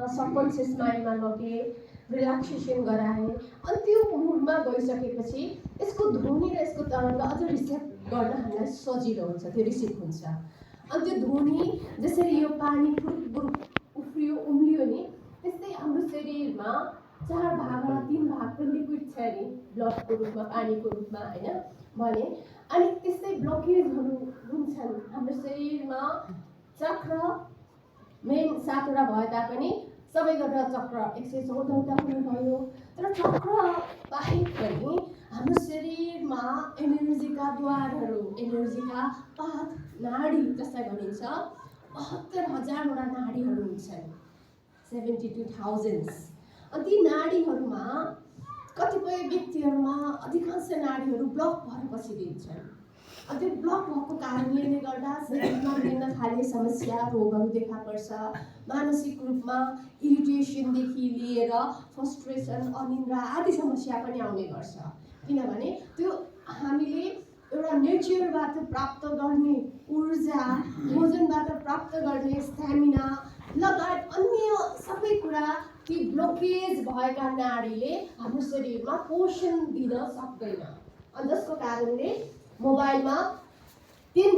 Subconscious माइन्डमा लगे, relaxation गराए, अनि त्यो मुडमा गइसकेपछि यसको ध्वनि र यसको तरङ्ग अझ रिसिभ गर्न हामीलाई सजिलो हुन्छ, त्यो रिसिभ हुन्छ। अनि त्यो ध्वनि जसरी यो पानी फुरुक उफ्रियो उम्लियो नि, त्यस्तै हाम्रो शरीरमा 4 भागमा 3 भाग त लिक्विड छ नि, ब्लडको रूपमा, पानीको रूपमा, होइन भने। अनि त्यस्तै ब्लकेजहरू हुन्छन् हाम्रो शरीरमा। चक्र मेन 7वटा भए तापनि सबै गरेर चक्र 114वटा पनि भयो। तर चक्र बाहेक पनि हाम्रो शरीरमा एनर्जीका द्वारहरू, एनर्जीका पाथ, नाडी जसलाई भनिन्छ, 72,000वटा नाडीहरू हुन्छन्, 72,000। अनि ती नाडीहरूमा कतिपय व्यक्तिहरूमा अधिकांश नाडीहरू ब्लक भएर बसिदिन्छन्। अनि त्यो ब्लक भएको कारणले नै गर्दा शरीरमा विभिन्न खाले समस्या, रोगहरू देखा पर्छ। मानसिक रूपमा इरिटेसनदेखि लिएर फ्रस्ट्रेसन, अनिन्द्रा आदि समस्या पनि आउने गर्छ। किनभने त्यो हामीले एउटा नेचरबाट प्राप्त गर्ने ऊर्जा, भोजनबाट प्राप्त गर्ने स्ट्यामिना लगायत अन्य सबै कुरा ती ब्लकेज भएका नाडीले हाम्रो शरीरमा पोषण दिन सक्दैन। अनि जसको कारणले मोबाइलमा